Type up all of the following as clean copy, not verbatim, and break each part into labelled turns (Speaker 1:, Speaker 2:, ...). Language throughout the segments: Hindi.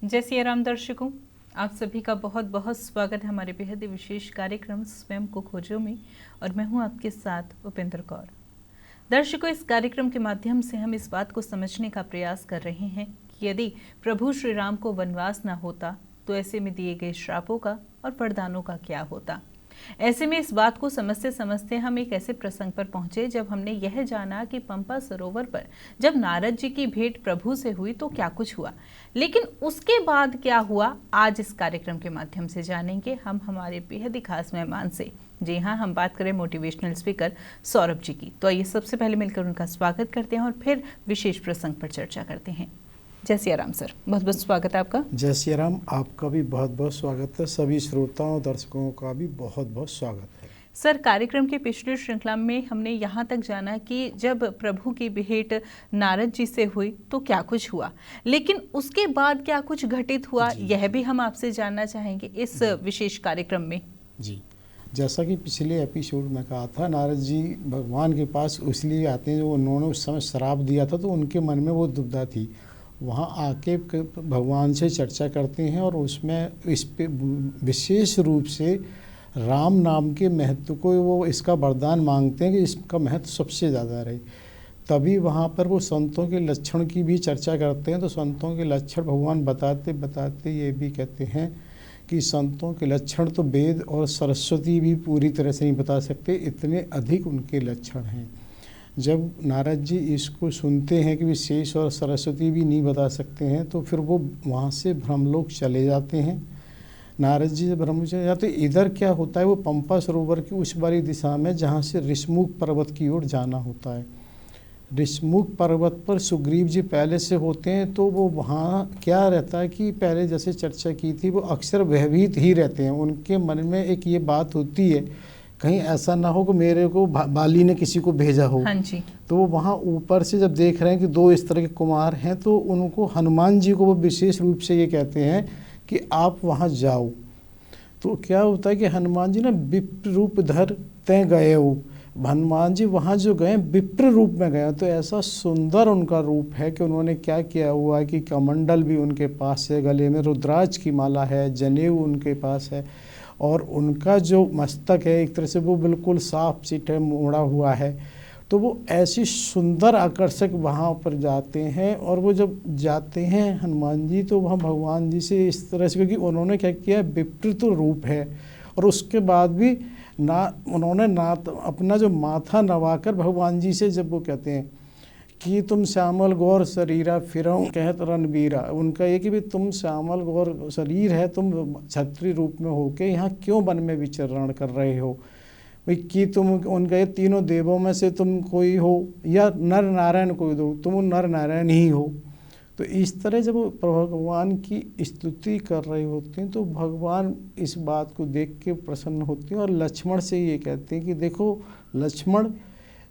Speaker 1: जय सिया राम दर्शकों, आप सभी का बहुत बहुत स्वागत है हमारे बेहद ही विशेष कार्यक्रम स्वयं को खोजो में। और मैं हूं आपके साथ उपेंद्र कौर। दर्शकों, इस कार्यक्रम के माध्यम से हम इस बात को समझने का प्रयास कर रहे हैं कि यदि प्रभु श्री राम को वनवास न होता तो ऐसे में दिए गए श्रापों का और वरदानों का क्या होता। ऐसे में इस बात को समझते समझते हम एक ऐसे प्रसंग पर पहुंचे जब हमने यह जाना कि पंपा सरोवर पर जब नारद जी की भेंट प्रभु से हुई तो क्या कुछ हुआ, लेकिन उसके बाद क्या हुआ आज इस कार्यक्रम के माध्यम से जानेंगे हम हमारे बेहद ही खास मेहमान से। जी हाँ, हम बात करें मोटिवेशनल स्पीकर सौरभ जी की। तो आइए सबसे पहले मिलकर उनका स्वागत करते हैं और फिर विशेष प्रसंग पर चर्चा करते हैं। जय सिया राम सर, बहुत बहुत स्वागत है आपका।
Speaker 2: जय सिया राम, आपका भी बहुत बहुत स्वागत है। सभी श्रोताओं दर्शकों का भी बहुत बहुत स्वागत है।
Speaker 1: सर, कार्यक्रम के पिछले श्रृंखला में हमने यहाँ तक जाना कि जब प्रभु की भेंट नारद जी से हुई तो क्या कुछ हुआ, लेकिन उसके बाद क्या कुछ घटित हुआ यह भी हम आपसे जानना चाहेंगे इस विशेष कार्यक्रम में।
Speaker 2: जी, जैसा कि पिछले एपिसोड में कहा था, नारद जी भगवान के पास इसलिए आते हैं जो उन्होंने उस समय श्राप दिया था तो उनके मन में वो दुविधा थी। वहाँ आके भगवान से चर्चा करते हैं और उसमें इस पे विशेष रूप से राम नाम के महत्व को वो इसका वरदान मांगते हैं कि इसका महत्व सबसे ज़्यादा रहे। तभी वहाँ पर वो संतों के लक्षण की भी चर्चा करते हैं। तो संतों के लक्षण भगवान बताते बताते ये भी कहते हैं कि संतों के लक्षण तो वेद और सरस्वती भी पूरी तरह से नहीं बता सकते, इतने अधिक उनके लक्षण हैं। जब नारद जी इसको सुनते हैं कि विशेष और सरस्वती भी नहीं बता सकते हैं तो फिर वो वहाँ से ब्रह्मलोक चले जाते हैं। नारद जी जब ब्रह्मलोक चले जाते इधर क्या होता है, वो पंपा सरोवर की उस वाली दिशा में जहाँ से ऋषमुख पर्वत की ओर जाना होता है। ऋषमुख पर्वत पर सुग्रीव जी पहले से होते हैं तो वो वहाँ क्या रहता है कि पहले जैसे चर्चा की थी वो अक्सर भयभीत ही रहते हैं। उनके मन में एक ये बात होती है कहीं ऐसा ना हो कि मेरे को बाली ने किसी को भेजा हो।
Speaker 1: हाँ जी। तो
Speaker 2: वो वहाँ ऊपर से जब देख रहे हैं कि दो इस तरह के कुमार हैं तो उनको हनुमान जी को वो विशेष रूप से ये कहते हैं कि आप वहाँ जाओ। तो क्या होता है कि हनुमान जी ना विप्र रूप धर तय गए हो। हनुमान जी वहाँ जो गए विप्र रूप में गए, तो ऐसा सुंदर उनका रूप है कि उन्होंने क्या किया हुआ है कि कमंडल भी उनके पास है, गले में रुद्राक्ष की माला है, जनेऊ उनके पास है और उनका जो मस्तक है एक तरह से वो बिल्कुल साफ सीटे मोड़ा हुआ है। तो वो ऐसी सुंदर आकर्षक वहाँ पर जाते हैं और वो जब जाते हैं हनुमान जी तो वहाँ भगवान जी से इस तरह से, क्योंकि उन्होंने क्या किया विपरीत रूप है और उसके बाद भी उन्होंने अपना जो माथा नवाकर भगवान जी से जब वो कहते हैं कि तुम श्यामल गौर शरीरा फिरऊं कहत रणबीरा, उनका ये कि भी तुम श्यामल गौर शरीर है, तुम क्षत्रिय रूप में होके यहाँ क्यों वन में विचरण कर रहे हो भाई, कि तुम उनके तीनों देवों में से तुम कोई हो या नर नारायण कोई दो, तुम नर नारायण ही हो। तो इस तरह जब भगवान की स्तुति कर रहे होते हैं तो भगवान इस बात को देख के प्रसन्न होते हैं और लक्ष्मण से ये कहते हैं कि देखो लक्ष्मण,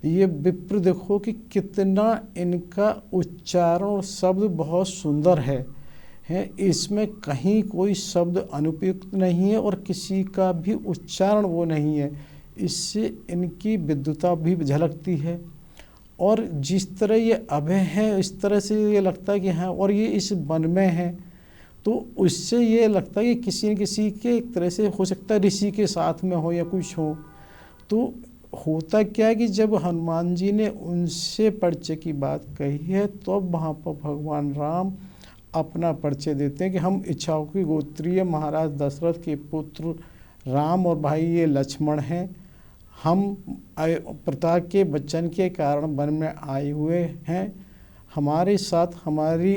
Speaker 2: ये विप्र देखो कि कितना इनका उच्चारण और शब्द बहुत सुंदर है, इसमें कहीं कोई शब्द अनुपयुक्त नहीं है और किसी का भी उच्चारण वो नहीं है। इससे इनकी विद्वता भी झलकती है और जिस तरह ये अभय है इस तरह से ये लगता है कि हाँ, और ये इस वन में है तो उससे ये लगता है कि किसी न किसी के एक तरह से हो सकता है ऋषि के साथ में हो या कुछ हो। तो होता क्या है कि जब हनुमान जी ने उनसे परिचय की बात कही है तो अब वहाँ पर भगवान राम अपना परिचय देते हैं कि हम इच्छाओं की गोत्रीय महाराज दशरथ के पुत्र राम और भाई ये लक्ष्मण हैं। हम पिता के वचन के कारण वन में आए हुए हैं। हमारे साथ हमारी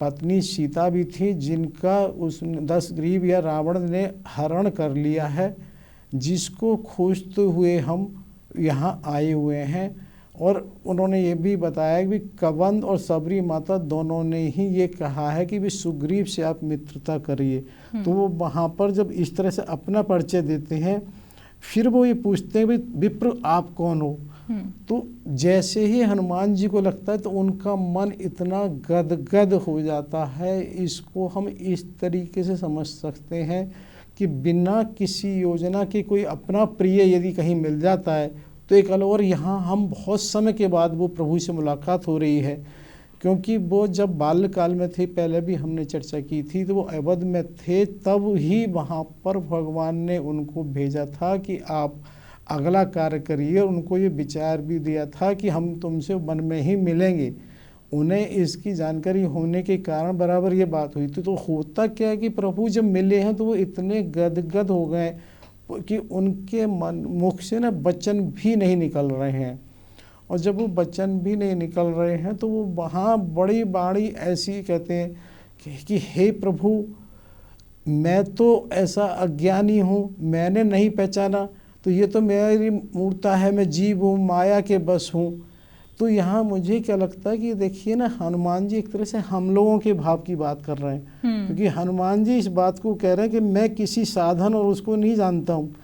Speaker 2: पत्नी सीता भी थी जिनका उस दशग्रीव या रावण ने हरण कर लिया है, जिसको खोजते हुए हम यहाँ आए हुए हैं। और उन्होंने ये भी बताया कि कबंध और सबरी माता दोनों ने ही ये कहा है कि भी सुग्रीव से आप मित्रता करिए। तो वो वहाँ पर जब इस तरह से अपना परिचय देते हैं फिर वो ये पूछते हैं भी विप्र आप कौन हो। तो जैसे ही हनुमान जी को लगता है तो उनका मन इतना गदगद हो जाता है। इसको हम इस तरीके से समझ सकते हैं कि बिना किसी योजना के कोई अपना प्रिय यदि कहीं मिल जाता है तो एक अलग, और यहाँ हम बहुत समय के बाद वो प्रभु से मुलाकात हो रही है, क्योंकि वो जब बाल्यकाल में थे, पहले भी हमने चर्चा की थी, तो वो अवध में थे, तब ही वहाँ पर भगवान ने उनको भेजा था कि आप अगला कार्य करिए। और उनको ये विचार भी दिया था कि हम तुमसे वन में ही मिलेंगे। उन्हें इसकी जानकारी होने के कारण बराबर ये बात हुई थी। तो होता क्या है कि प्रभु जब मिले हैं तो वो इतने गदगद हो गए कि उनके मुख से ना वचन भी नहीं निकल रहे हैं। और जब वो वचन भी नहीं निकल रहे हैं तो वो वहाँ बड़ी बाड़ी ऐसी कहते हैं कि हे प्रभु, मैं तो ऐसा अज्ञानी हूँ, मैंने नहीं पहचाना, तो ये तो मेरी मूर्ता है, मैं जीव हूँ, माया के बस हूँ। तो यहाँ मुझे क्या लगता है कि देखिए ना, हनुमान जी एक तरह से हम लोगों के भाव की बात कर रहे हैं, क्योंकि हनुमान जी इस बात को कह रहे हैं कि मैं किसी साधन और उसको नहीं जानता हूँ,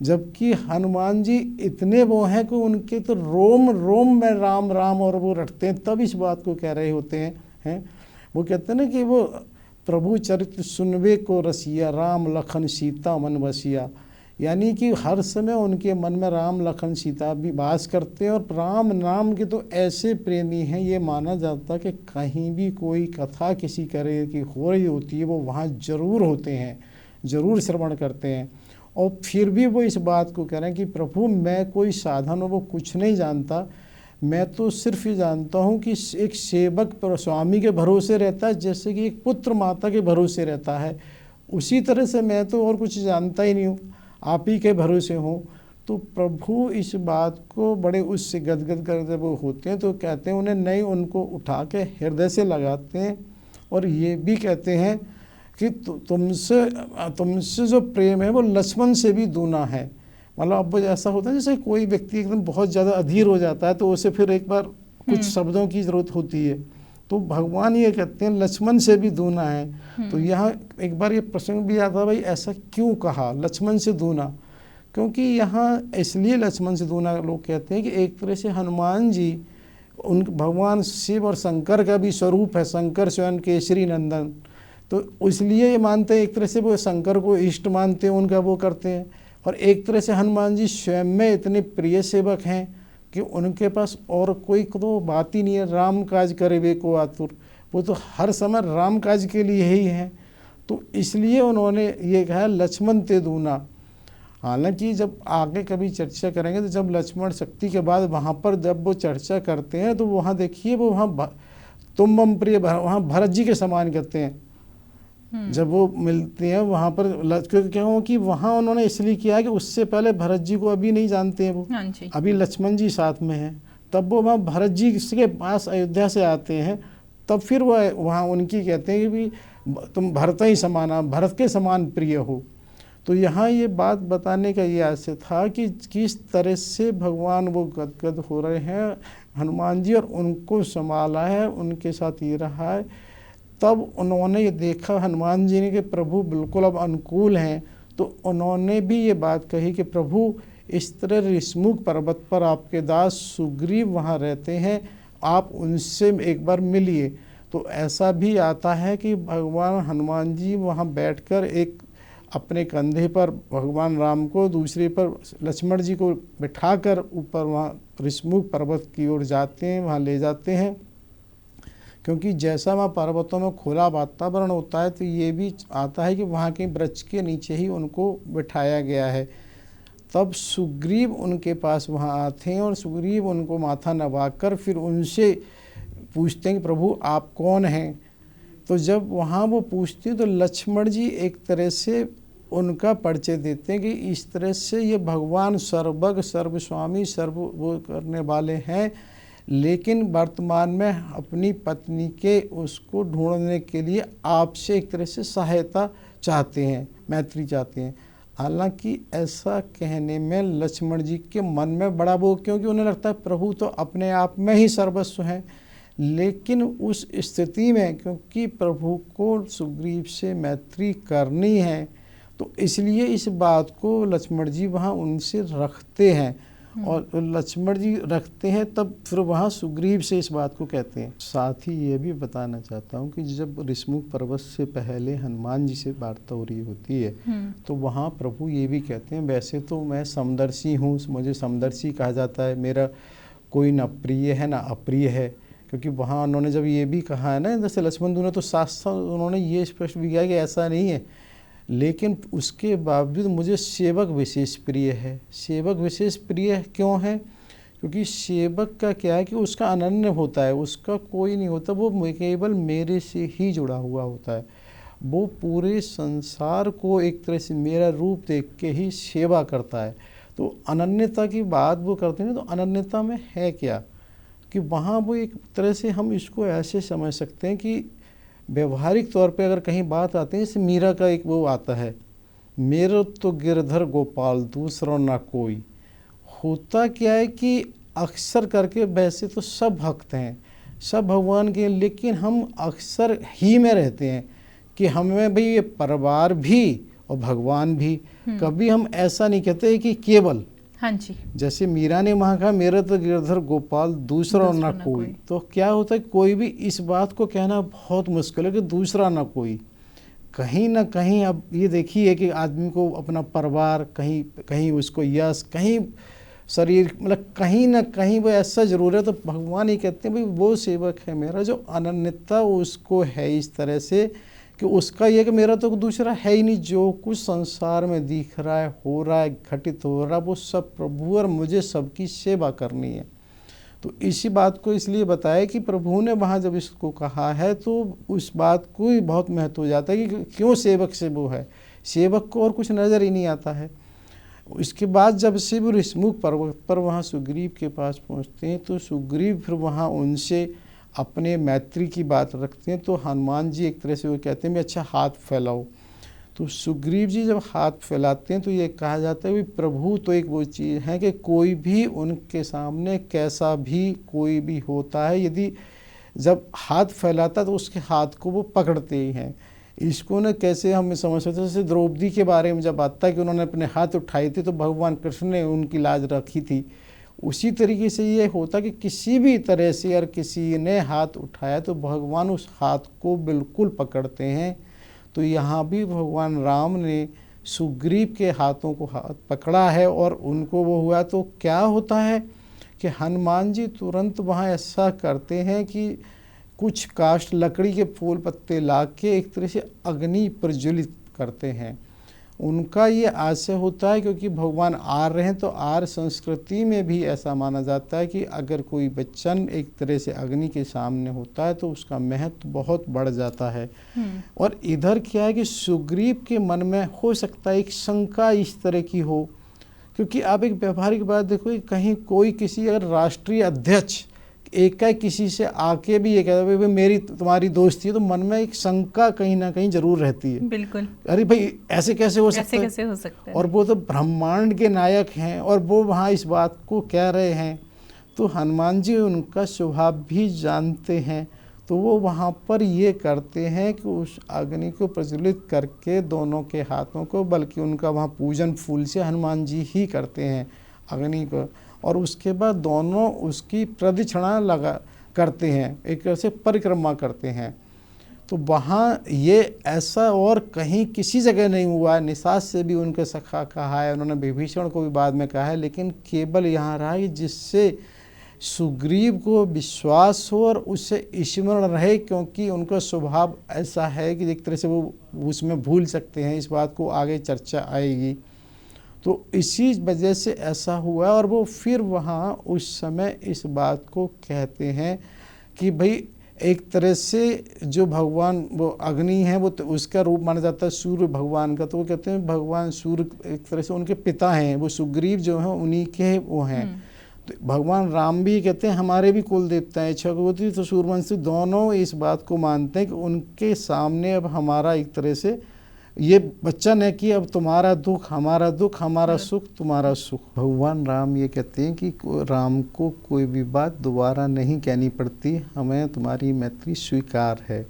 Speaker 2: जबकि हनुमान जी इतने वो हैं कि उनके तो रोम रोम में राम राम और वो रटते हैं, तब इस बात को कह रहे होते हैं। वो कहते हैं ना कि वो प्रभु चरित्र सुनवे को रसिया, राम लखन सीता मन बसिया, यानी कि हर समय उनके मन में राम लखन सीता भी वास करते हैं। और राम नाम के तो ऐसे प्रेमी हैं, ये माना जाता है कि कहीं भी कोई कथा किसी करे की हो रही होती है, वो वहाँ ज़रूर होते हैं, ज़रूर श्रवण करते हैं। और फिर भी वो इस बात को कह रहे हैं कि प्रभु, मैं कोई साधन वो कुछ नहीं जानता, मैं तो सिर्फ ये जानता हूँ कि एक सेवक स्वामी के भरोसे रहता है, जैसे कि एक पुत्र माता के भरोसे रहता है, उसी तरह से मैं तो और कुछ जानता ही नहीं हूँ, आप ही के भरोसे हूँ। तो प्रभु इस बात को बड़े उससे गदगद कर जब वो होते हैं तो कहते हैं उन्हें नहीं, उनको उठा के हृदय से लगाते हैं और ये भी कहते हैं कि तुमसे जो प्रेम है वो लक्ष्मण से भी दूना है। मतलब अब ऐसा होता है जैसे कोई व्यक्ति एकदम बहुत ज़्यादा अधीर हो जाता है तो उसे फिर एक बार कुछ शब्दों की ज़रूरत होती है, तो भगवान ये कहते हैं लक्ष्मण से भी दूना है। तो यहाँ एक बार ये प्रसंग भी आता है, भाई ऐसा क्यों कहा लक्ष्मण से दूना? क्योंकि यहाँ इसलिए लक्ष्मण से दूना लोग कहते हैं कि एक तरह से हनुमान जी उन भगवान शिव और शंकर का भी स्वरूप है, शंकर स्वयं केसरी नंदन, तो इसलिए ये मानते हैं एक तरह से वो शंकर को इष्ट मानते हैं, उनका वो करते हैं। और एक तरह से हनुमान जी स्वयं में इतने प्रिय सेवक हैं कि उनके पास और कोई तो बात ही नहीं है, राम काज करे वे को आतुर, वो तो हर समय राम काज के लिए ही हैं। तो इसलिए उन्होंने ये कहा लक्ष्मण ते दूना। हालांकि जब आगे कभी चर्चा करेंगे तो जब लक्ष्मण शक्ति के बाद वहाँ पर जब वो चर्चा करते हैं तो वहाँ देखिए वो वहाँ तुम मम प्रिय, वहाँ भरत जी के समान कहते हैं जब वो मिलते हैं वहाँ पर। क्या हो कि वहाँ उन्होंने इसलिए किया कि उससे पहले भरत जी को अभी नहीं जानते हैं वो, अभी लक्ष्मण जी साथ में हैं, तब वो वहाँ भरत जी के पास अयोध्या से आते हैं, तब फिर वो वहाँ उनकी कहते हैं कि तुम भरत ही समाना, भरत के समान प्रिय हो। तो यहाँ ये बात बताने का ये आशय था कि किस तरह से भगवान वो गदगद हो रहे हैं हनुमान जी, और उनको संभाला है, उनके साथ ये रहा है। तब उन्होंने ये देखा हनुमान जी ने कि प्रभु बिल्कुल अब अनुकूल हैं, तो उन्होंने भी ये बात कही कि प्रभु इस तरह ऋषमुख पर्वत पर आपके दास सुग्रीव वहाँ रहते हैं, आप उनसे एक बार मिलिए। तो ऐसा भी आता है कि भगवान हनुमान जी वहाँ बैठकर एक अपने कंधे पर भगवान राम को, दूसरे पर लक्ष्मण जी को बिठाकर ऊपर वहाँ ऋषमुख पर्वत की ओर जाते हैं, वहाँ ले जाते हैं। क्योंकि जैसा वहाँ पर्वतों में खुला वातावरण होता है तो ये भी आता है कि वहाँ के वृक्ष के नीचे ही उनको बिठाया गया है। तब सुग्रीव उनके पास वहाँ आते हैं और सुग्रीव उनको माथा नवाकर फिर उनसे पूछते हैं कि प्रभु आप कौन हैं। तो जब वहाँ वो पूछते हैं तो लक्ष्मण जी एक तरह से उनका परिचय देते हैं कि इस तरह से ये भगवान सर्वज्ञ, सर्वस्वामी, सर्व वो करने वाले हैं, लेकिन वर्तमान में अपनी पत्नी के उसको ढूंढने के लिए आपसे एक तरह से सहायता चाहते हैं, मैत्री चाहते हैं। हालांकि ऐसा कहने में लक्ष्मण जी के मन में बड़ा वो, क्योंकि उन्हें लगता है प्रभु तो अपने आप में ही सर्वस्व हैं, लेकिन उस स्थिति में क्योंकि प्रभु को सुग्रीव से मैत्री करनी है तो इसलिए इस बात को लक्ष्मण जी वहाँ उनसे रखते हैं। और लक्ष्मण जी रखते हैं, तब फिर वहाँ सुग्रीव से इस बात को कहते हैं। साथ ही ये भी बताना चाहता हूँ कि जब ऋषमुख पर्वत से पहले हनुमान जी से वार्ता हो रही होती है तो वहाँ प्रभु ये भी कहते हैं, वैसे तो मैं समदर्शी हूँ, मुझे समदर्शी कहा जाता है, मेरा कोई न प्रिय है ना अप्रिय है। क्योंकि वहाँ उन्होंने जब ये भी कहा है ना, जैसे लक्ष्मण ने तो साथ साथ उन्होंने ये स्पष्ट भी किया कि ऐसा नहीं है, लेकिन उसके बावजूद मुझे सेवक विशेष प्रिय है। सेवक विशेष प्रिय क्यों है? क्योंकि सेवक का क्या है कि उसका अनन्य होता है, उसका कोई नहीं होता, वो केवल मेरे से ही जुड़ा हुआ होता है। वो पूरे संसार को एक तरह से मेरा रूप देख के ही सेवा करता है। तो अनन्यता की बात वो करते हैं, तो अनन्यता में है क्या कि वहाँ वो एक तरह से हम इसको ऐसे समझ सकते हैं कि व्यवहारिक तौर पे अगर कहीं बात आती है, जैसे मीरा का एक वो आता है, मेरा तो गिरधर गोपाल दूसरा ना कोई। होता क्या है कि अक्सर करके वैसे तो सब भक्त हैं, सब भगवान के, लेकिन हम अक्सर ही में रहते हैं कि हमें भाई ये परिवार भी और भगवान भी। कभी हम ऐसा नहीं कहते कि केवल,
Speaker 1: हाँ जी,
Speaker 2: जैसे मीरा ने वहाँ कहा मेरा तो गिरधर गोपाल दूसरा ना कोई। तो क्या होता है, कोई भी इस बात को कहना बहुत मुश्किल है कि दूसरा ना कोई। कहीं ना कहीं अब ये देखिए कि आदमी को अपना परिवार, कहीं कहीं उसको यश, कहीं शरीर, मतलब कहीं ना कहीं वो ऐसा जरूर है। तो भगवान ही कहते हैं भाई वो सेवक है मेरा जो अनन्यता उसको है इस तरह से कि उसका ये कि मेरा तो दूसरा है ही नहीं, जो कुछ संसार में दिख रहा है, हो रहा है, घटित हो रहा है, वो सब प्रभु और मुझे सबकी सेवा करनी है। तो इसी बात को इसलिए बताया कि प्रभु ने वहाँ जब इसको कहा है तो उस बात को ही बहुत महत्व हो जाता है कि क्यों सेवक से वो है, सेवक को और कुछ नज़र ही नहीं आता है। इसके बाद जब से वो ऋषमुख पर्वत पर वहाँ सुग्रीव के पास पहुँचते हैं तो सुग्रीव फिर वहाँ उनसे अपने मैत्री की बात रखते हैं। तो हनुमान जी एक तरह से वो कहते हैं भी अच्छा हाथ फैलाओ। तो सुग्रीव जी जब हाथ फैलाते हैं तो ये कहा जाता है कि प्रभु तो एक वो चीज़ है कि कोई भी उनके सामने कैसा भी कोई भी होता है, यदि जब हाथ फैलाता तो उसके हाथ को वो पकड़ते ही हैं। इसको न कैसे हम समझ सकते हैं, जैसे द्रौपदी के बारे में जब आता है कि उन्होंने अपने हाथ उठाए थे तो भगवान कृष्ण ने उनकी लाज रखी थी, उसी तरीके से ये होता कि किसी भी तरह से अगर किसी ने हाथ उठाया तो भगवान उस हाथ को बिल्कुल पकड़ते हैं। तो यहाँ भी भगवान राम ने सुग्रीव के हाथों को हाथ पकड़ा है और उनको वो हुआ। तो क्या होता है कि हनुमान जी तुरंत वहाँ ऐसा करते हैं कि कुछ काष्ठ लकड़ी के फूल पत्ते ला के एक तरह से अग्नि प्रज्वलित करते हैं। उनका ये आशय होता है क्योंकि भगवान आर्य हैं, तो आर्य संस्कृति में भी ऐसा माना जाता है कि अगर कोई वचन एक तरह से अग्नि के सामने होता है तो उसका महत्व बहुत बढ़ जाता है। और इधर क्या है कि सुग्रीव के मन में हो सकता है एक शंका इस तरह की हो, क्योंकि आप एक व्यवहारिक बात देखो कि कहीं कोई किसी अगर राष्ट्रीय अध्यक्ष एकाएक किसी से आके भी ये कहता है भाई मेरी तुम्हारी दोस्ती है, तो मन में एक शंका कहीं ना कहीं जरूर रहती है।
Speaker 1: बिल्कुल,
Speaker 2: अरे भाई ऐसे कैसे हो सकता है,
Speaker 1: कैसे हो सकता है।
Speaker 2: और वो तो ब्रह्मांड के नायक हैं और वो वहाँ इस बात को कह रहे हैं। तो हनुमान जी उनका स्वभाव भी जानते हैं, तो वो वहाँ पर ये करते हैं कि उस अग्नि को प्रज्वलित करके दोनों के हाथों को, बल्कि उनका वहाँ पूजन फूल से हनुमान जी ही करते हैं अग्नि को, और उसके बाद दोनों उसकी प्रदक्षिणा लगा करते हैं, एक तरह से परिक्रमा करते हैं। तो वहाँ ये ऐसा और कहीं किसी जगह नहीं हुआ है। निषाद से भी उनके सखा कहा है, उन्होंने विभीषण को भी बाद में कहा है, लेकिन केवल यहाँ रहा है जिससे सुग्रीव को विश्वास हो और उससे स्मरण रहे, क्योंकि उनका स्वभाव ऐसा है कि एक तरह से वो उसमें भूल सकते हैं। इस बात को आगे चर्चा आएगी। तो इसी वजह से ऐसा हुआ और वो फिर वहाँ उस समय इस बात को कहते हैं कि भाई एक तरह से जो भगवान वो अग्नि है वो तो उसका रूप माना जाता है सूर्य भगवान का। तो वो कहते हैं भगवान सूर्य एक तरह से उनके पिता हैं, वो सुग्रीव जो हैं उन्हीं के वो हैं। तो भगवान राम भी कहते हैं हमारे भी कुल देवता हैं छगवती तो सूर्यवंशी, दोनों इस बात को मानते हैं कि उनके सामने अब हमारा एक तरह से ये वचन है कि अब तुम्हारा दुख हमारा दुख, हमारा सुख तुम्हारा सुख। भगवान राम ये कहते हैं कि राम को कोई भी बात दोबारा नहीं कहनी पड़ती, हमें तुम्हारी मैत्री स्वीकार है।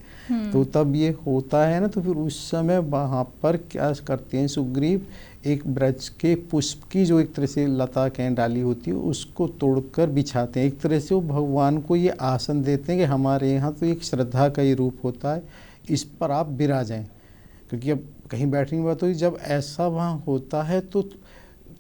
Speaker 2: तो तब ये होता है ना, तो फिर उस समय वहाँ पर क्या करते हैं सुग्रीव, एक ब्रज के पुष्प की जो एक तरह से लता कहीं डाली होती है उसको तोड़कर बिछाते हैं। एक तरह से वो भगवान को ये आसन देते हैं कि हमारे यहाँ तो एक श्रद्धा का ही रूप होता है, इस पर आप विराजें। क्योंकि अब कहीं बैठने की बात होगी, जब ऐसा वहाँ होता है तो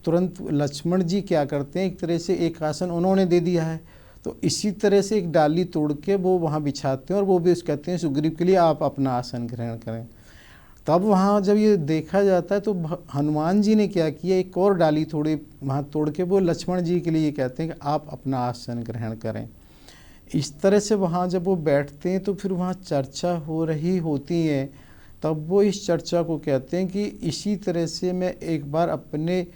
Speaker 2: तुरंत लक्ष्मण जी क्या करते हैं, एक तरह से एक आसन उन्होंने दे दिया है, तो इसी तरह से एक डाली तोड़ के वो वहाँ बिछाते हैं और वो भी कहते हैं सुग्रीव के लिए आप अपना आसन ग्रहण करें। तब वहाँ जब ये देखा जाता है तो हनुमान जी ने क्या किया, एक और डाली थोड़ी वहाँ तोड़ के वो लक्ष्मण जी के लिए कहते हैं कि आप अपना आसन ग्रहण करें। इस तरह से वहाँ जब वो बैठते हैं तो फिर वहाँ चर्चा हो रही होती है, तब वो इस चर्चा को कहते हैं कि इसी तरह से मैं एक बार अपने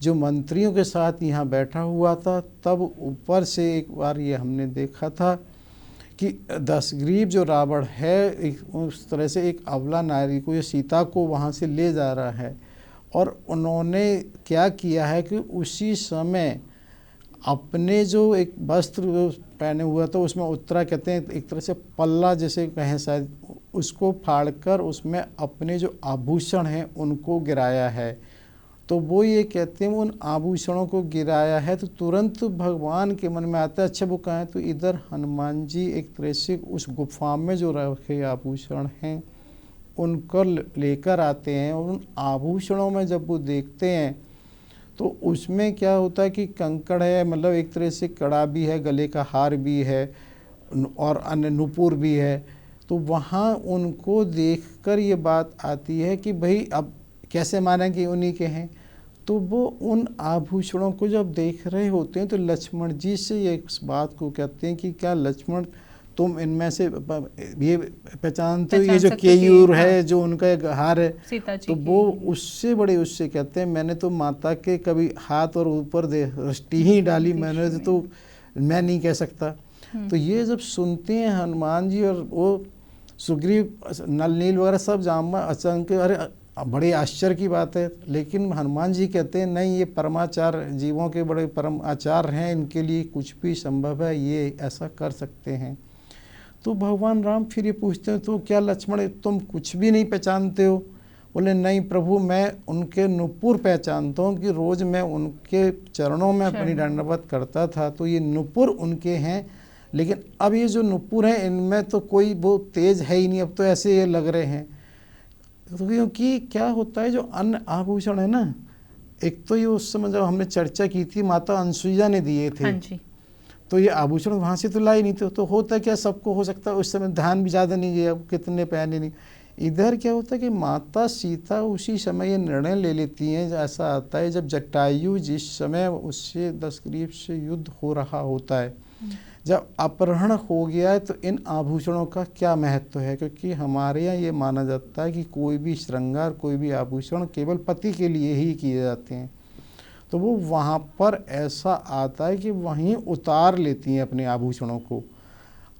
Speaker 2: जो मंत्रियों के साथ यहाँ बैठा हुआ था, तब ऊपर से एक बार ये हमने देखा था कि दशग्रीव जो रावण है उस तरह से एक अबला नारी को, ये सीता को वहाँ से ले जा रहा है, और उन्होंने क्या किया है कि उसी समय अपने जो एक वस्त्र पहने हुआ था उसमें उत्तरा कहते हैं, एक तरह से पल्ला जैसे कहें शायद, उसको फाड़कर उसमें अपने जो आभूषण हैं उनको गिराया है। तो वो ये कहते हैं उन आभूषणों को गिराया है, तो तुरंत भगवान के मन में आता है अच्छा वो कहाँ है, तो इधर हनुमान जी एक तरह से उस गुफा में जो रखे आभूषण हैं उनको लेकर आते हैं, और उन आभूषणों में जब वो देखते हैं तो उसमें क्या होता है कि कंकड़ है, मतलब एक तरह से कड़ा भी है, गले का हार भी है और अन्य नुपुर भी है। तो वहाँ उनको देखकर ये बात आती है कि भाई अब कैसे माना कि उन्हीं के हैं। तो वो उन आभूषणों को जब देख रहे होते हैं तो लक्ष्मण जी से ये इस बात को कहते हैं कि क्या लक्ष्मण तुम इनमें से ये पहचानते हो, ये जो केयूर है जो उनका एक हार है, तो वो उससे बड़े उससे कहते हैं मैंने तो माता के कभी हाथ और ऊपर दृष्टि ही डाली, मैंने तो मैं नहीं कह सकता। तो ये जब सुनते हैं हनुमान जी और वो सुग्रीव नल नील वगैरह सब जामा अचानक अरे बड़े आश्चर्य की बात है, लेकिन हनुमान जी कहते हैं नहीं, ये परमाचार जीवों के बड़े परम आचार्य हैं, इनके लिए कुछ भी संभव है, ये ऐसा कर सकते हैं। तो भगवान राम फिर ये पूछते हैं तो क्या लक्ष्मण तुम कुछ भी नहीं पहचानते हो? बोले नहीं प्रभु, मैं उनके नुपुर पहचानता हूँ कि रोज़ मैं उनके चरणों में अपनी दंडवत करता था, तो ये नुपुर उनके हैं, लेकिन अब ये जो नुपुर हैं इनमें तो कोई वो तेज है ही नहीं, अब तो ऐसे ये लग रहे हैं। तो क्योंकि क्या होता है जो अन्य आभूषण है ना, एक तो ये उस समय जब हमने चर्चा की थी माता अनसुईया ने दिए थे,
Speaker 1: हाँ जी।
Speaker 2: तो ये आभूषण वहाँ से तो लाए नहीं थे, तो होता क्या सबको हो सकता है उस समय ध्यान भी ज़्यादा नहीं गया कितने पहने नहीं। इधर क्या होता है कि माता सीता उसी समय ये निर्णय ले लेती हैं, ऐसा आता है जब जटायु जिस समय उससे दशग्रीव से युद्ध हो रहा होता है, जब अपहरण हो गया है, तो इन आभूषणों का क्या महत्व है, क्योंकि हमारे यहाँ ये माना जाता है कि कोई भी श्रृंगार कोई भी आभूषण केवल पति के लिए ही किए जाते हैं। तो वो वहाँ पर ऐसा आता है कि वहीं उतार लेती हैं अपने आभूषणों को।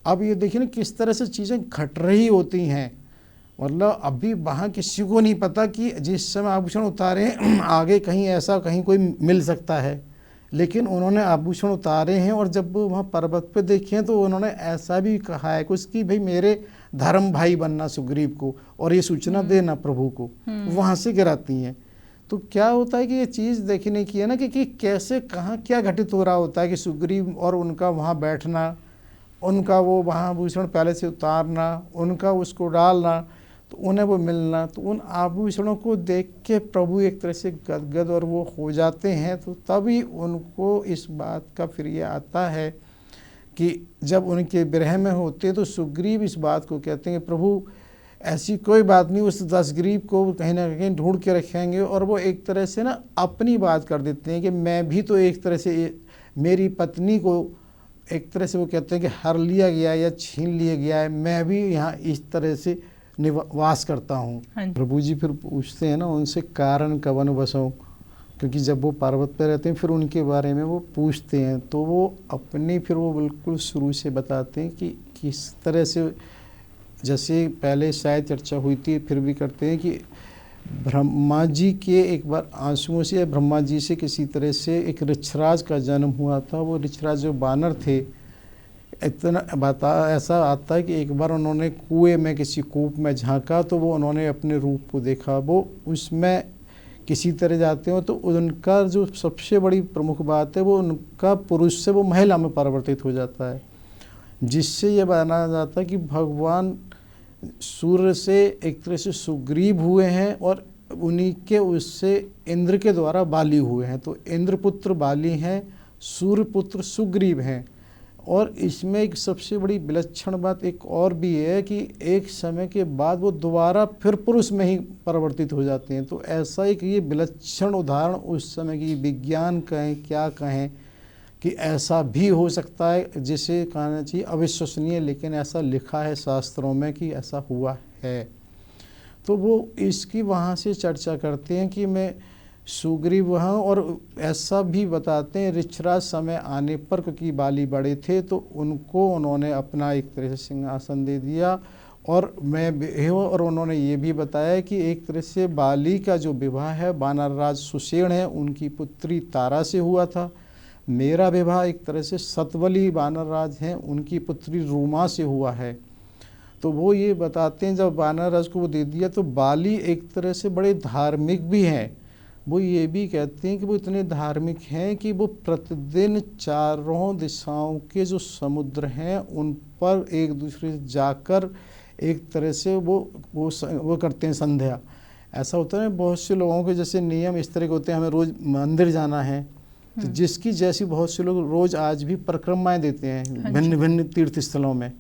Speaker 2: अब ये देखिए ना किस तरह से चीज़ें घट रही होती हैं, मतलब अभी वहाँ किसी को नहीं पता कि जिस समय आभूषण उतारे आगे कहीं ऐसा कहीं कोई मिल सकता है, लेकिन उन्होंने आभूषण उतारे हैं। और जब वो वहाँ पर्वत पे देखे तो उन्होंने ऐसा भी कहा है कुछ कि भाई मेरे धर्म भाई बनना सुग्रीव को और ये सूचना देना प्रभु को, वहाँ से गिराती हैं। तो क्या होता है कि ये चीज़ देखने की है ना कि कैसे कहाँ क्या घटित हो रहा होता है कि सुग्रीव और उनका वहाँ बैठना, उनका वो वहाँ आभूषण पहले से उतारना, उनका उसको डालना, तो उन्हें वो मिलना, तो उन आभूषणों को देख के प्रभु एक तरह से गदगद और वो हो जाते हैं। तो तभी उनको इस बात का फिर ये आता है कि जब उनके विरह में होते तो सुग्रीव इस बात को कहते हैं कि प्रभु ऐसी कोई बात नहीं, उस दशग्रीव को कहीं ना कहीं ढूंढ के रखेंगे। और वो एक तरह से ना अपनी बात कर देते हैं कि मैं भी तो एक तरह से मेरी पत्नी को एक तरह से वो कहते हैं कि हर लिया गया या छीन लिया गया है, मैं भी यहाँ इस तरह से निवास करता हूँ। प्रभु जी फिर पूछते हैं ना उनसे कारण कवन बसों, क्योंकि जब वो पर्वत पर रहते हैं फिर उनके बारे में वो पूछते हैं, तो वो अपनी फिर वो बिल्कुल शुरू से बताते हैं कि किस तरह से, जैसे पहले शायद चर्चा हुई थी फिर भी करते हैं कि ब्रह्मा जी के एक बार आंसुओं से, ब्रह्मा जी से किसी तरह से एक ऋक्षराज का जन्म हुआ था। वो ऋक्षराज जो बानर थे, इतना ऐसा आता है कि एक बार उन्होंने कुएं में, किसी कूप में झांका तो वो उन्होंने अपने रूप को देखा। वो उसमें किसी तरह जाते हो तो उनका जो सबसे बड़ी प्रमुख बात है, वो उनका पुरुष से वो महिला में परिवर्तित हो जाता है, जिससे ये माना जाता है कि भगवान सूर्य से एक तरह से सुग्रीव हुए हैं और उन्हीं के उससे इंद्र के द्वारा बाली हुए हैं। तो इंद्र पुत्र बाली हैं, सूर्य पुत्र सुग्रीव हैं। और इसमें एक सबसे बड़ी विलक्षण बात एक और भी है कि एक समय के बाद वो दोबारा फिर पुरुष में ही परिवर्तित हो जाते हैं। तो ऐसा एक ये विलक्षण उदाहरण उस समय की, विज्ञान कहें क्या कहें, कि ऐसा भी हो सकता है, जिसे कहना चाहिए अविश्वसनीय, लेकिन ऐसा लिखा है शास्त्रों में कि ऐसा हुआ है। तो वो इसकी वहाँ से चर्चा करते हैं कि मैं सुग्रीव वहाँ, और ऐसा भी बताते हैं ऋक्षराज समय आने पर, क्योंकि बाली बड़े थे तो उनको उन्होंने अपना एक तरह से सिंहासन दे दिया। और और उन्होंने ये भी बताया कि एक तरह से बाली का जो विवाह है वानर राज सुषेण है उनकी पुत्री तारा से हुआ था। मेरा विवाह एक तरह से सतवली वानर राज हैं उनकी पुत्री रूमा से हुआ है। तो वो ये बताते हैं जब वानर राज को वो दे दिया तो बाली एक तरह से बड़े धार्मिक भी हैं। वो ये भी कहते हैं कि वो इतने धार्मिक हैं कि वो प्रतिदिन चारों दिशाओं के जो समुद्र हैं उन पर एक दूसरे से जाकर एक तरह से वो करते हैं संध्या। ऐसा होता है बहुत से लोगों के जैसे नियम इस तरह के होते हैं, हमें रोज़ मंदिर जाना है तो जिसकी जैसी बहुत से लोग रोज़ आज भी परिक्रमाएं देते हैं भिन्न भिन्न तीर्थ स्थलों में।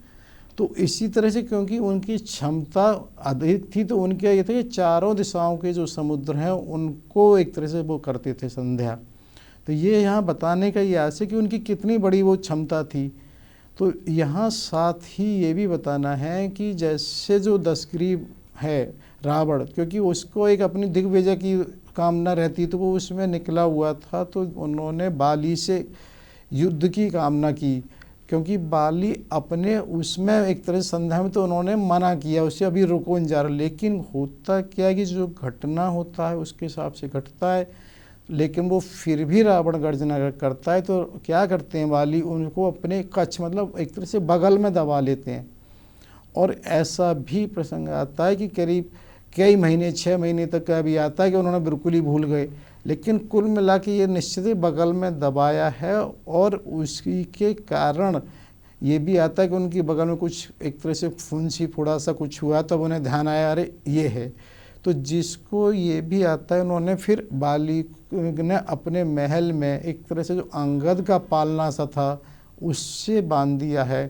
Speaker 2: तो इसी तरह से क्योंकि उनकी क्षमता अधिक थी तो उनका ये था कि चारों दिशाओं के जो समुद्र हैं उनको एक तरह से वो करते थे संध्या। तो ये यहाँ बताने का ये आशय कि उनकी कितनी बड़ी वो क्षमता थी। तो यहाँ साथ ही ये भी बताना है कि जैसे जो दशग्रीव है रावण, क्योंकि उसको एक अपनी दिग्विजय की कामना रहती तो वो उसमें निकला हुआ था, तो उन्होंने बाली से युद्ध की कामना की, क्योंकि बाली अपने उसमें एक तरह से संध्या में तो उन्होंने मना किया, उससे अभी रुको नहीं जा रहा। लेकिन होता क्या है कि जो घटना होता है उसके हिसाब से घटता है, लेकिन वो फिर भी रावण गर्जना करता है। तो क्या करते हैं बाली, उनको अपने कच्छ मतलब एक तरह से बगल में दबा लेते हैं। और ऐसा भी प्रसंग आता है कि करीब कई महीने 6 महीने तक का भी आता है कि उन्होंने बिल्कुल ही भूल गए, लेकिन कुल मिला के ये निश्चित ही बगल में दबाया है। और उसी के कारण ये भी आता है कि उनकी बगल में कुछ एक तरह से फुंसी थोड़ा सा कुछ हुआ तब उन्हें ध्यान आया अरे ये है। तो जिसको ये भी आता है उन्होंने फिर बाली ने अपने महल में एक तरह से जो अंगद का पालना सा था उससे बांध दिया है।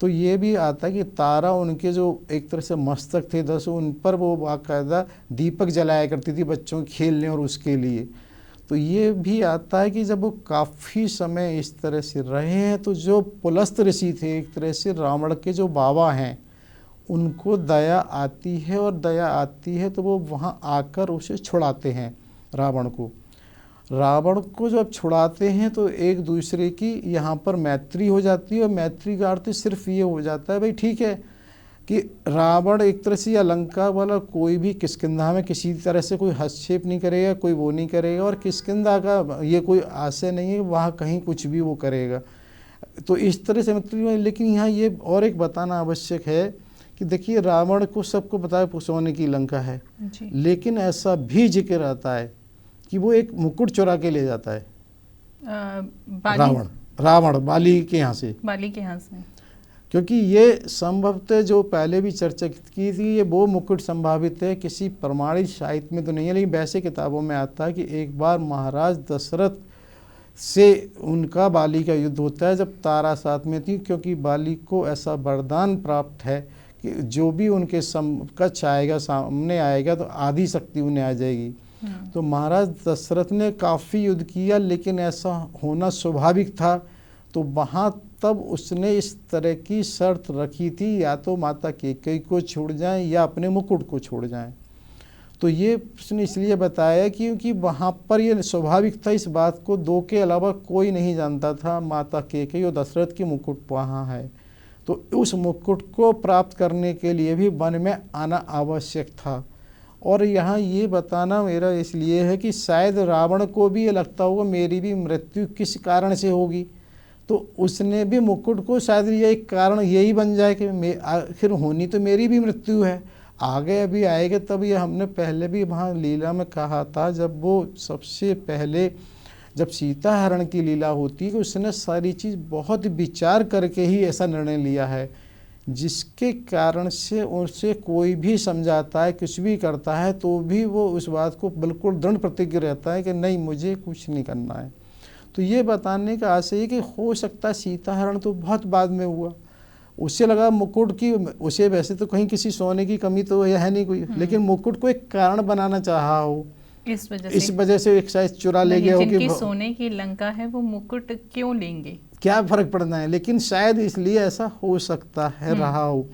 Speaker 2: तो ये भी आता है कि तारा उनके जो एक तरह से मस्तक थे 10 उन पर वो बाकायदा दीपक जलाया करती थी बच्चों के खेलने और उसके लिए। तो ये भी आता है कि जब वो काफ़ी समय इस तरह से रहे हैं तो जो पुलस्त ऋषि थे एक तरह से रावण के जो बाबा हैं उनको दया आती है, और दया आती है तो वो वहाँ आकर उसे छुड़ाते हैं रावण को। रावण को जब छुड़ाते हैं तो एक दूसरे की यहाँ पर मैत्री हो जाती है, और मैत्री का अर्थ सिर्फ ये हो जाता है भाई ठीक है कि रावण एक तरह से या लंका वाला कोई भी किष्किंधा में किसी तरह से कोई हस्तक्षेप नहीं करेगा, कोई वो नहीं करेगा, और किष्किंधा का ये कोई आशय नहीं है वहाँ कहीं कुछ भी वो करेगा। तो इस तरह से मैत्री। लेकिन यहाँ ये और एक बताना आवश्यक है कि देखिए रावण को सबको बताया सोने की लंका है, लेकिन ऐसा भी जिक्र आता है कि वो एक मुकुट चुरा के ले जाता है रावण बाली के यहाँ से, क्योंकि ये संभवतः जो पहले भी चर्चा की थी ये वो मुकुट संभावित है, किसी प्रमाणित साहित्य में तो नहीं है, लेकिन वैसे किताबों में आता है कि एक बार महाराज दशरथ से उनका बाली का युद्ध होता है जब तारा साथ में थी, क्योंकि बाली को ऐसा वरदान प्राप्त है कि जो भी उनके समकक्ष आएगा सामने आएगा तो आधी शक्ति उन्हें आ जाएगी। तो महाराज दशरथ ने काफ़ी युद्ध किया लेकिन ऐसा होना स्वाभाविक था। तो वहाँ तब उसने इस तरह की शर्त रखी थी या तो माता कैकेयी को छोड़ जाएं या अपने मुकुट को छोड़ जाएं। तो ये उसने इसलिए बताया क्योंकि वहाँ पर ये स्वाभाविक था, इस बात को दो के अलावा कोई नहीं जानता था, माता कैकेयी और दशरथ की मुकुट वहाँ है। तो उस मुकुट को प्राप्त करने के लिए भी वन में आना आवश्यक था। और यहाँ ये बताना मेरा इसलिए है कि शायद रावण को भी ये लगता होगा मेरी भी मृत्यु किस कारण से होगी, तो उसने भी मुकुट को शायद ये एक कारण यही बन जाए कि आखिर होनी तो मेरी भी मृत्यु है। आगे अभी आएगा तब ये हमने पहले भी वहाँ लीला में कहा था, जब वो सबसे पहले जब सीता हरण की लीला होती है कि उसने सारी चीज़ बहुत विचार करके ही ऐसा निर्णय लिया है, जिसके कारण से उनसे कोई भी समझाता है, कुछ भी करता है तो भी वो उस बात को बिल्कुल दृढ़ प्रतिज्ञ रहता है कि नहीं मुझे कुछ नहीं करना है। तो ये बताने का आशय है कि हो सकता है सीता हरण तो बहुत बाद में हुआ, उसे लगा मुकुट की, उसे वैसे तो कहीं किसी सोने की कमी तो है नहीं कोई, लेकिन मुकुट को एक कारण बनाना चाहा हो, इस वजह से एक शायद चुरा ले गया हो कि
Speaker 1: सोने की लंका है वो मुकुट क्यों लेंगे,
Speaker 2: क्या फर्क पड़ना है, लेकिन शायद इसलिए ऐसा हो सकता है रहा हो।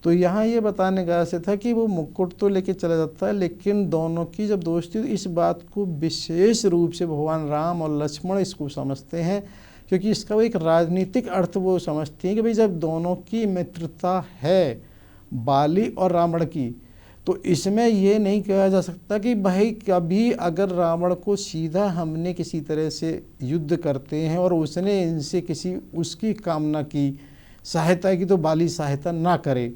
Speaker 2: तो यहाँ ये बताने का आशय था कि वो मुकुट तो लेके चला जाता है, लेकिन दोनों की जब दोस्ती, इस बात को विशेष रूप से भगवान राम और लक्ष्मण इसको समझते हैं, क्योंकि इसका वो एक राजनीतिक अर्थ वो समझते हैं कि भाई जब दोनों की मित्रता है बाली और रावण की, तो इसमें ये नहीं कहा जा सकता कि भाई कभी अगर रावण को सीधा हमने किसी तरह से युद्ध करते हैं और उसने इनसे किसी उसकी कामना की, सहायता की, तो बाली सहायता ना करे।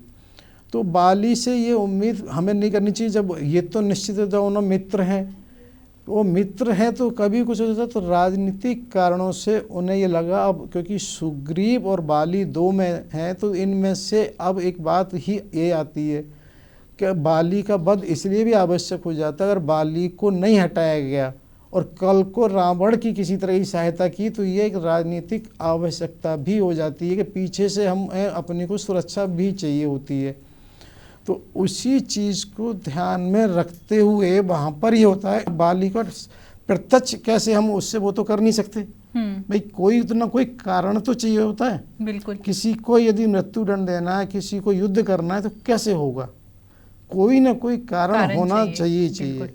Speaker 2: तो बाली से ये उम्मीद हमें नहीं करनी चाहिए, जब ये तो निश्चित है दोनों मित्र हैं, वो मित्र हैं तो कभी कुछ हो जाता, तो राजनीतिक कारणों से उन्हें ये लगा अब क्योंकि सुग्रीव और बाली दो में हैं तो इनमें से अब एक बात ही ये आती है कि बाली का वध इसलिए भी आवश्यक हो जाता है, अगर बाली को नहीं हटाया गया और कल को रावण की किसी तरह की सहायता की तो ये एक राजनीतिक आवश्यकता भी हो जाती है कि पीछे से हम अपने को सुरक्षा भी चाहिए होती है। तो उसी चीज़ को ध्यान में रखते हुए वहाँ पर ये होता है, बाली का प्रत्यक्ष कैसे हम उससे वो तो कर नहीं सकते, भाई कोई तो ना कोई कारण तो चाहिए होता है।
Speaker 1: बिल्कुल,
Speaker 2: किसी को यदि मृत्यु दंड देना है, किसी को युद्ध करना है तो कैसे होगा, कोई ना कोई कारण होना चाहिए।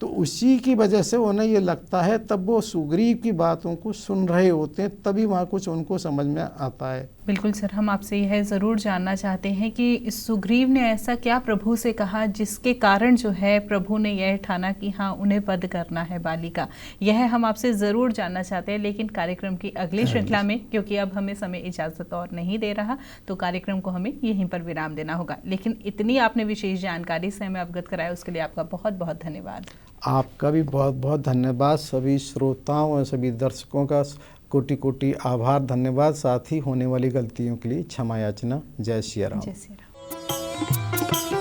Speaker 2: तो उसी की वजह से उन्हें ये लगता है, तब वो सुग्रीव की बातों को सुन रहे होते हैं, तभी वहाँ कुछ उनको समझ में आता है।
Speaker 1: बिल्कुल सर, हम आपसे यह ज़रूर जानना चाहते हैं कि सुग्रीव ने ऐसा क्या प्रभु से कहा जिसके कारण जो है प्रभु ने यह ठाना कि हाँ उन्हें वध करना है बाली का, यह हम आपसे ज़रूर जानना चाहते हैं। लेकिन कार्यक्रम की अगली श्रृंखला में, क्योंकि अब हमें समय इजाज़त और नहीं दे रहा, तो कार्यक्रम को हमें यहीं पर विराम देना होगा। लेकिन इतनी आपने विशेष जानकारी से हमें अवगत कराया, उसके लिए आपका बहुत बहुत धन्यवाद।
Speaker 2: आपका भी बहुत बहुत धन्यवाद। सभी श्रोताओं और सभी दर्शकों का कोटि कोटि आभार, धन्यवाद। साथ ही होने वाली गलतियों के लिए क्षमा याचना। जय श्री राम।
Speaker 1: जय श्री राम।